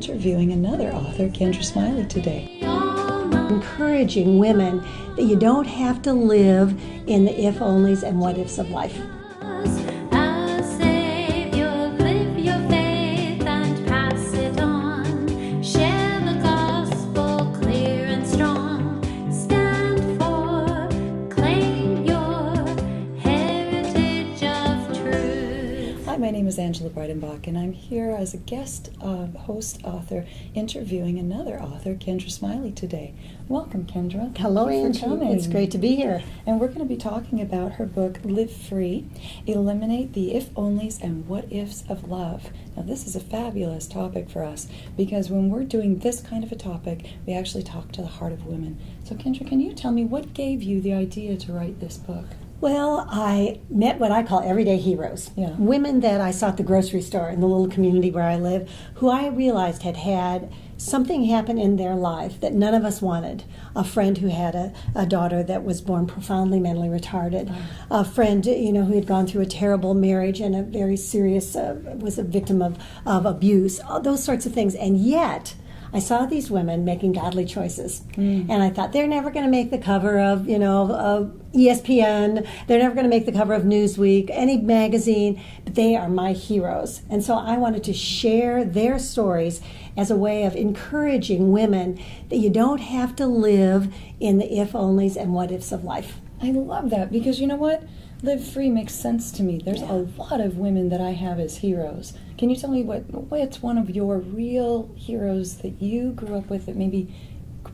interviewing another author, Kendra Smiley, today. Encouraging women that you don't have to live in the if-onlys and what-ifs of life. My name is Angela Breidenbach, and I'm here as a guest host author interviewing another author, Kendra Smiley, today. Welcome, Kendra. Hello, Thank you for Angela. coming. It's great to be here. And we're going to be talking about her book, Live Free, Eliminate the If-Onlys and What-Ifs of Love. Now, this is a fabulous topic for us because when we're doing this kind of a topic, we actually talk to the heart of women. So, Kendra, can you tell me what gave you the idea to write this book? Well, I met what I call everyday heroes. Yeah. Women that I saw at the grocery store in the little community where I live, who I realized had had something happen in their life that none of us wanted. A friend who had a daughter that was born profoundly mentally retarded. Wow. A friend, who had gone through a terrible marriage and a very serious, was a victim of abuse. All those sorts of things. And yet, I saw these women making godly choices. And I thought, they're never going to make the cover of, ESPN. They're never going to make the cover of Newsweek, any magazine, but they are my heroes. And so I wanted to share their stories as a way of encouraging women that you don't have to live in the if-onlys and what-ifs of life. I love that because you know what? Live Free makes sense to me. There's a lot of women that I have as heroes. Can you tell me what's one of your real heroes that you grew up with that maybe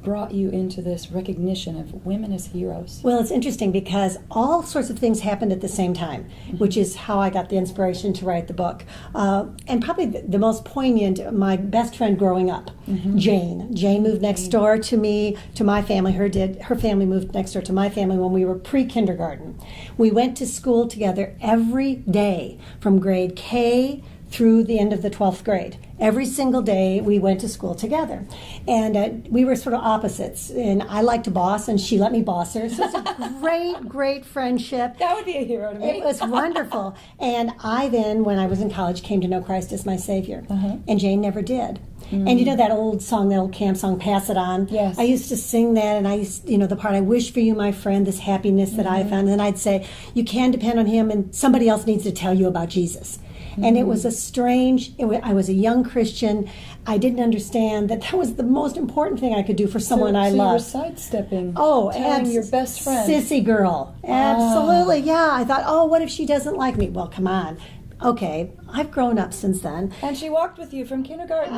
brought you into this recognition of women as heroes? Well, it's interesting because all sorts of things happened at the same time, which is how I got the inspiration to write the book. And probably the most poignant, my best friend growing up, Jane. Jane moved next door to me, to my family. Her family moved next door to my family when we were pre-kindergarten. We went to school together every day from grade K through the end of the 12th grade. Every single day we went to school together. And we were sort of opposites. And I liked to boss and she let me boss her. So it's a great friendship. That would be a hero to me. It was wonderful. And I then, when I was in college, came to know Christ as my Savior. And Jane never did. And you know that old song, that old camp song, Pass It On? Yes. I used to sing that, and I used, the part, I wish for you, my friend, this happiness that I found. And then I'd say, you can depend on him, and somebody else needs to tell you about Jesus. And it was I was a young Christian. I didn't understand that was the most important thing I could do for someone I loved. So you were sidestepping, telling your best friend. Sissy girl. Absolutely, yeah. I thought, what if she doesn't like me? Well, come on. Okay, I've grown up since then. And she walked with you from kindergarten.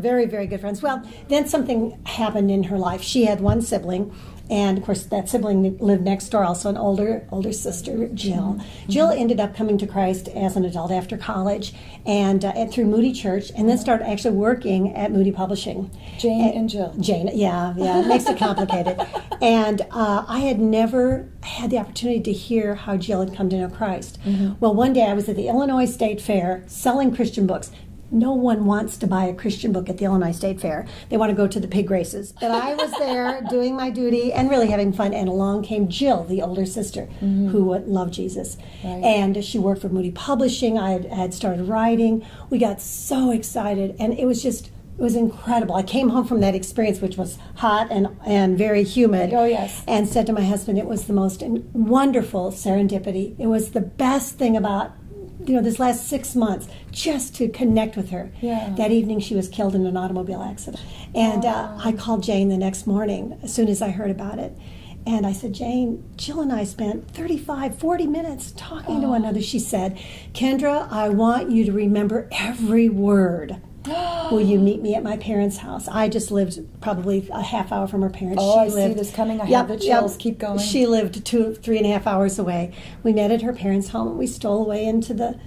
Very, very good friends. Well, then something happened in her life. She had one sibling, and of course that sibling lived next door, also an older sister, Jill. Jill ended up coming to Christ as an adult after college, and through Moody Church, and then started actually working at Moody Publishing. Jane and Jill. Jane, it makes it complicated. And I had never had the opportunity to hear how Jill had come to know Christ. Well, one day I was at the Illinois State Fair selling Christian books. No one wants to buy a Christian book at the Illinois State Fair. They want to go to the pig races. But I was there doing my duty and really having fun. And along came Jill, the older sister, who loved Jesus. Right. And she worked for Moody Publishing. I had started writing. We got so excited. And it was incredible. I came home from that experience, which was hot and very humid. Oh, yes. And said to my husband, it was the most wonderful serendipity. It was the best thing about this last 6 months, just to connect with her. Yeah. That evening she was killed in an automobile accident. And I called Jane the next morning as soon as I heard about it. And I said, Jane, Jill and I spent 35, 40 minutes talking to one another. She said, Kendra, I want you to remember every word. Will you meet me at my parents' house? I just lived probably a half hour from her parents. I see this coming. I have the chills. Keep going. She lived 3.5 hours away. We met at her parents' home, and we stole away into the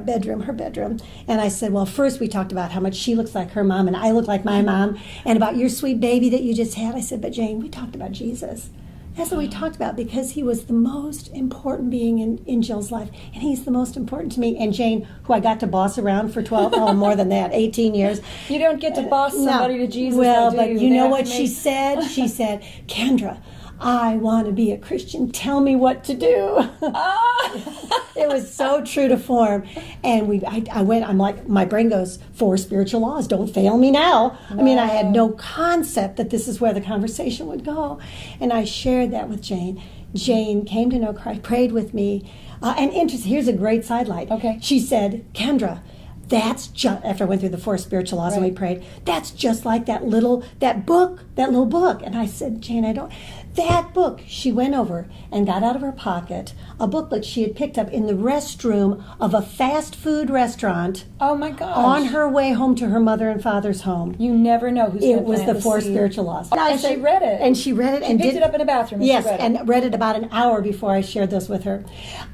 bedroom, her bedroom. And I said, well, first we talked about how much she looks like her mom and I look like my mom, and about your sweet baby that you just had. I said, but Jane, we talked about Jesus. That's what we talked about, because he was the most important being in Jill's life, and he's the most important to me. And Jane, who I got to boss around for 18 years. You don't get to boss somebody to Jesus. Well, but you know what she said? She said, Kendra, I want to be a Christian. Tell me what to do. It It was so true to form. And I'm like, my brain goes, 4 spiritual laws, don't fail me now. I mean, I had no concept that this is where the conversation would go. And I shared that with Jane. Jane came to know Christ, prayed with me. And interesting, here's a great sidelight. Okay. She said, Kendra, that's just, after I went through the 4 spiritual laws and we prayed, that's just like that little book. And I said, Jane, that book, she went over and got out of her pocket a booklet she had picked up in the restroom of a fast food restaurant. Oh my gosh. On her way home to her mother and father's home. You never know who's going to It was the 4 seed. spiritual laws. And she read it. And she read it. She picked it up in a bathroom. Yes, she read it. and read it about an hour before I shared those with her.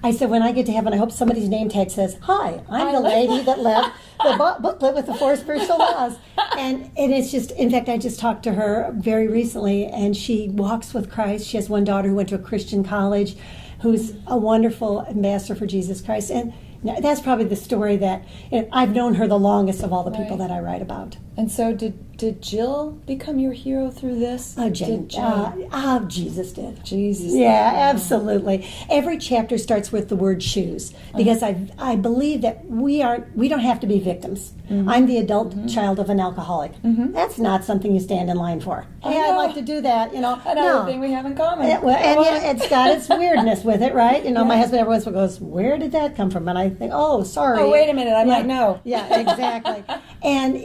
I said, when I get to heaven, I hope somebody's name tag says, hi, I'm the lady that left the booklet with the 4 spiritual laws. And it's just, in fact, I just talked to her very recently, and she walks with Christ. She has one daughter who went to a Christian college who's a wonderful ambassador for Jesus Christ. And that's probably the story that I've known her the longest of all the people that I write about. And so did Jill become your hero through this? Jesus did. Jesus. Yeah, absolutely. Every chapter starts with the word choose, because I believe that we don't have to be victims. I'm the adult child of an alcoholic. That's not something you stand in line for. Hey, I'd like to do that. Another thing we have in common. It's got its weirdness with it, right? My husband every once in a while goes, "Where did that come from?" And I think, "Oh, sorry. Oh, wait a minute, I might know." Yeah, exactly. And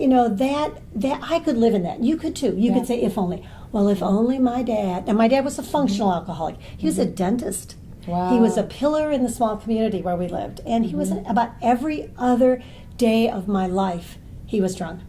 that I could live in that. You could too. You could say, if only. Well, if only my dad. And my dad was a functional alcoholic. He was a dentist. Wow. He was a pillar in the small community where we lived. And he was about every other day of my life, he was drunk.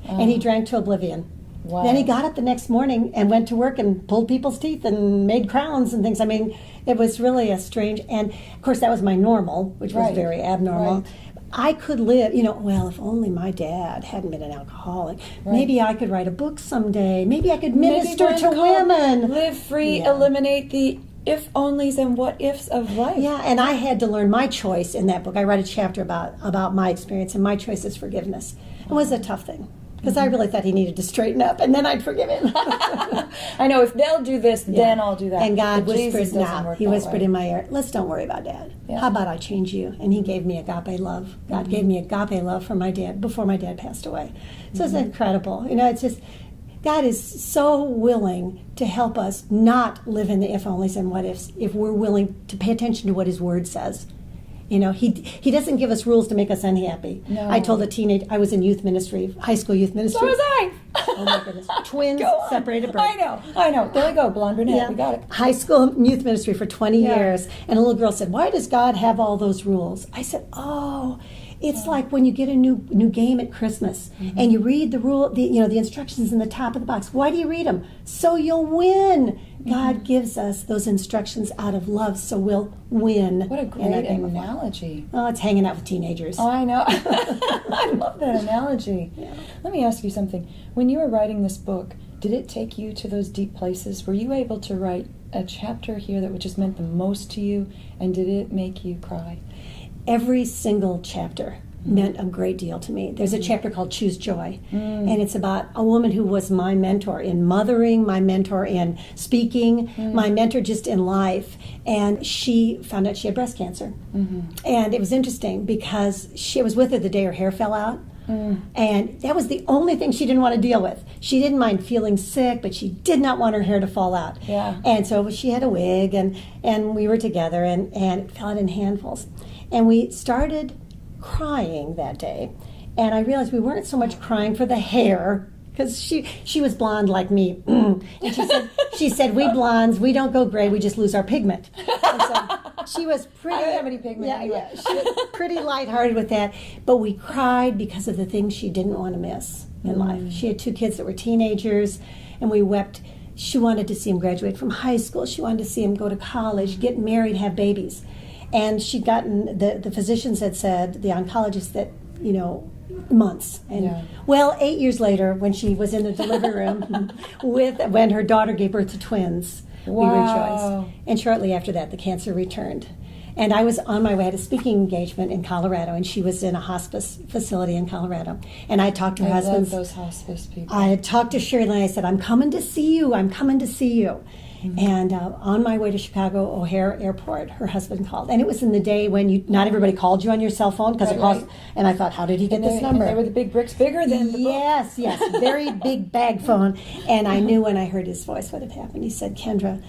And he drank to oblivion. Wow. Then he got up the next morning and went to work and pulled people's teeth and made crowns and things. I mean, it was really a strange, and of course that was my normal, which was very abnormal. Right. I could live, well, if only my dad hadn't been an alcoholic. Right. Maybe I could write a book someday. Maybe I could minister to women. Live free, eliminate the if-onlys and what-ifs of life. Yeah, and I had to learn my choice in that book. I write a chapter about my experience, and my choice is forgiveness. It was a tough thing, because I really thought he needed to straighten up, and then I'd forgive him. I know, if they'll do this, then I'll do that. And God whispered now. He whispered in my ear, let's don't worry about Dad. Yeah. How about I change you? And he gave me agape love. God gave me agape love for my dad before my dad passed away. So it's incredible. It's just, God is so willing to help us not live in the if-onlys and what-ifs if we're willing to pay attention to what his word says. He doesn't give us rules to make us unhappy. No. I told I was in youth ministry, high school youth ministry. So was I. Oh my goodness. Twins, separated birth. I know. There we go, blonde brunette. Yeah. We got it. High school youth ministry for 20 years. And a little girl said, why does God have all those rules? I said, it's like when you get a new game at Christmas and you read the instructions in the top of the box. Why do you read them? So you'll win. God gives us those instructions out of love, so we'll win. What a great analogy. Oh, it's hanging out with teenagers. Oh, I know. I love that analogy. Yeah. Let me ask you something. When you were writing this book, did it take you to those deep places? Were you able to write a chapter here that just meant the most to you, and did it make you cry? Every single chapter meant a great deal to me. There's a chapter called Choose Joy, and it's about a woman who was my mentor in mothering, my mentor in speaking, my mentor just in life, and she found out she had breast cancer. And it was interesting because she was with her the day her hair fell out, and that was the only thing she didn't want to deal with. She didn't mind feeling sick, but she did not want her hair to fall out. Yeah. And so she had a wig, and we were together, and it fell out in handfuls. And we started crying that day, and I realized we weren't so much crying for the hair, because she was blonde like me, and she said we blondes, we don't go gray, we just lose our pigment. And so she was pretty. I don't have any pigment. Yeah, she was pretty lighthearted with that, but we cried because of the things she didn't want to miss in life. She had 2 kids that were teenagers, and we wept. She wanted to see them graduate from high school. She wanted to see them go to college, get married, have babies. And she'd gotten, the physicians had said, the oncologist, that, months. And 8 years later, when she was in the delivery room when her daughter gave birth to twins, we rejoiced. And shortly after that, the cancer returned. And I was on my way, I had a speaking engagement in Colorado, and she was in a hospice facility in Colorado. And I talked to her husband. I love those hospice people. I had talked to Shirley, and I said, I'm coming to see you. And on my way to Chicago O'Hare Airport, her husband called. And it was in the day when not everybody called you on your cell phone because it cost. And I thought, how did he get this number? And they were the big bricks bigger than the Yes, very big bag phone. And I knew when I heard his voice what had happened. He said, Kendra,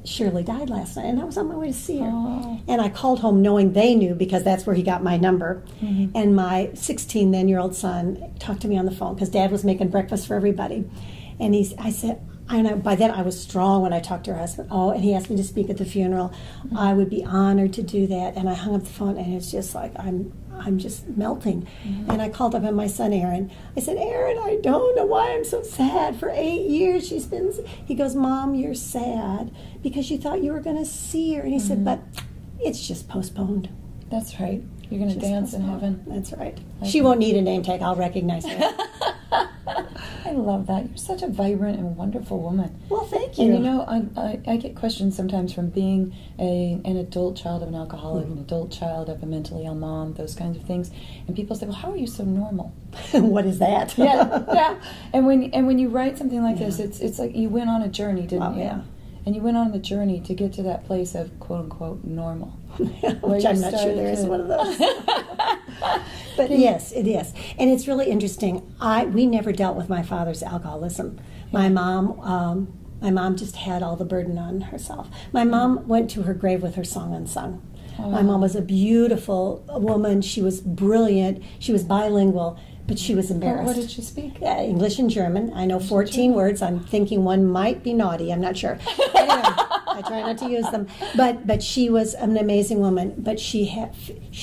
Shirley died last night, and I was on my way to see her. Oh. And I called home knowing they knew because that's where he got my number. And my 16-then-year-old son talked to me on the phone because Dad was making breakfast for everybody. And I said, by then I was strong when I talked to her husband. Oh, and he asked me to speak at the funeral. I would be honored to do that. And I hung up the phone, and it's just like I'm just melting. And I called up on my son Aaron. I said, Aaron, I don't know why I'm so sad. For 8 years she's been. He goes, Mom, you're sad because you thought you were going to see her. And he said, but it's just postponed. That's right. You're going to dance in heaven. That's right. She won't need a name tag. I'll recognize her. I love that. You're such a vibrant and wonderful woman. Well, thank you. And you know, I get questions sometimes from being an adult child of an alcoholic, an adult child of a mentally ill mom, those kinds of things. And people say, well, how are you so normal? What is that? Yeah. And when you write something like this, it's like you went on a journey, didn't you? Yeah. And you went on the journey to get to that place of quote-unquote normal. Which I'm not sure there is one of those. But yes, it is. And it's really interesting. We never dealt with my father's alcoholism. My mom just had all the burden on herself. My mom went to her grave with her song unsung. Oh. My mom was a beautiful woman. She was brilliant. She was bilingual. But she was embarrassed. What did she speak? English and German. I know 14 words. I'm thinking one might be naughty. I'm not sure. Anyway, I try not to use them. But she was an amazing woman. But she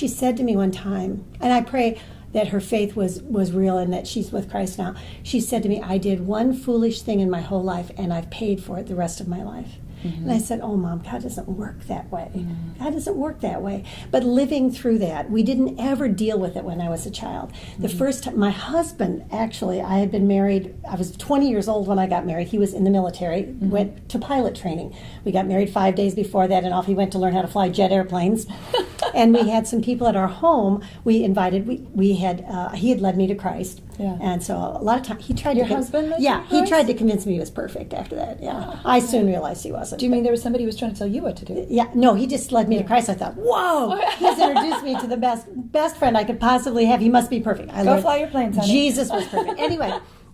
said to me one time, and I pray that her faith was real and that she's with Christ now. She said to me, I did one foolish thing in my whole life, and I've paid for it the rest of my life. And I said, oh, Mom, God doesn't work that way. God doesn't work that way. But living through that, we didn't ever deal with it when I was a child. The first time, my husband, actually, I had been married, I was 20 years old when I got married. He was in the military, went to pilot training. We got married 5 days before that, and off he went to learn how to fly jet airplanes. And we had some people at our home. We invited, he had led me to Christ. Yeah. And so a lot of times, he tried Your husband led you to he Christ? tried to convince me he was perfect after that, I soon realized he wasn't. Do you mean there was somebody who was trying to tell you what to do? Yeah, no, he just led me to Christ. I thought, whoa, he's introduced me to the best friend I could possibly have. He must be perfect. Go fly your planes, honey. Jesus was perfect. Anyway,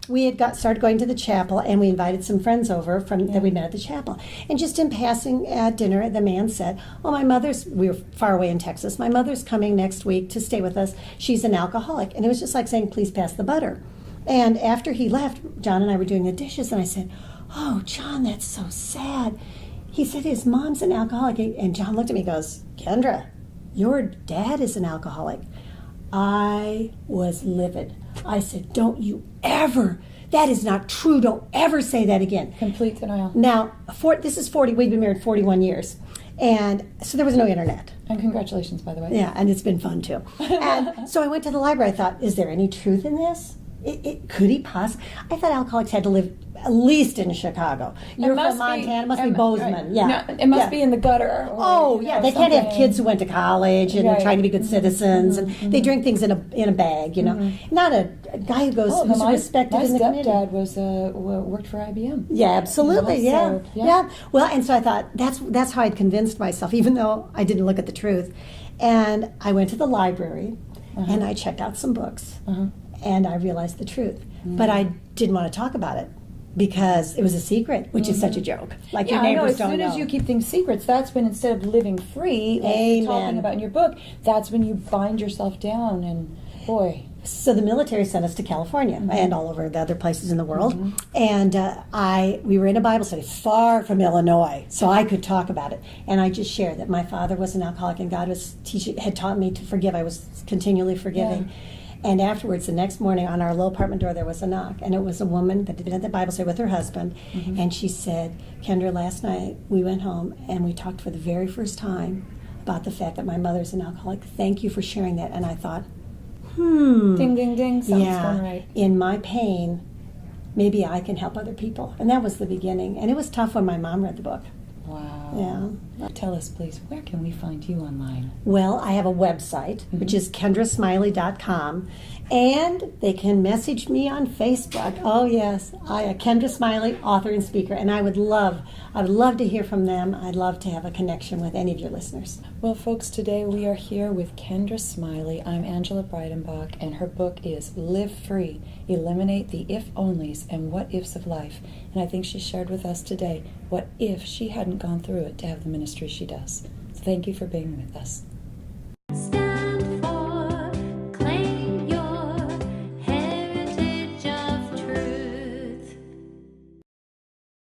we had started going to the chapel, and we invited some friends over that we met at the chapel. And just in passing at dinner, the man said, we were far away in Texas, my mother's coming next week to stay with us. She's an alcoholic. And it was just like saying, please pass the butter. And after he left, John and I were doing the dishes, and I said, oh, John, that's so sad. He said his mom's an alcoholic. And John looked at me and goes, Kendra, your dad is an alcoholic. I was livid. I said, don't you ever, that is not true. Don't ever say that again. Complete denial. Now, this is 40, we've been married 41 years. And so there was no internet. And congratulations, by the way. Yeah, and it's been fun too. And so I went to the library. I thought, is there any truth in this? Could he possibly? I thought alcoholics had to live at least in Chicago. You're from Montana. It must be Bozeman. Right. Yeah. No, it must be in the gutter. Or, they can't have kids who went to college and are trying to be good citizens. And they drink things in a bag, Not a guy who goes who's respected in the community. My stepdad worked for IBM. Yeah, absolutely. So, yeah. Well, and so I thought that's how I'd convinced myself, even though I didn't look at the truth. And I went to the library and I checked out some books. And I realized the truth. But I didn't want to talk about it because it was a secret, which is such a joke. Like your neighbors don't know. As soon as you keep things secrets, that's when instead of living free, like you're talking about in your book, that's when you bind yourself down. And boy. So the military sent us to California and all over the other places in the world. And we were in a Bible study far from Illinois, so I could talk about it. And I just shared that my father was an alcoholic and God had taught me to forgive. I was continually forgiving. Yeah. And afterwards, the next morning, on our little apartment door, there was a knock. And it was a woman that had been at the Bible study with her husband. And she said, Kendra, last night we went home and we talked for the very first time about the fact that my mother's an alcoholic. Thank you for sharing that. And I thought, ding, ding, ding, sounds going right. In my pain, maybe I can help other people. And that was the beginning. And it was tough when my mom read the book. Wow. Yeah. Tell us, please, where can we find you online? Well, I have a website, which is kendrasmiley.com, and they can message me on Facebook. Oh, yes, Kendra Smiley, author and speaker, and I would love to hear from them. I'd love to have a connection with any of your listeners. Well, folks, today we are here with Kendra Smiley. I'm Angela Breidenbach, and her book is Live Free, Eliminate the If-Onlys and What-Ifs of Life. And I think she shared with us today, what if she hadn't gone through it to have the ministry she does. So thank you for being with us.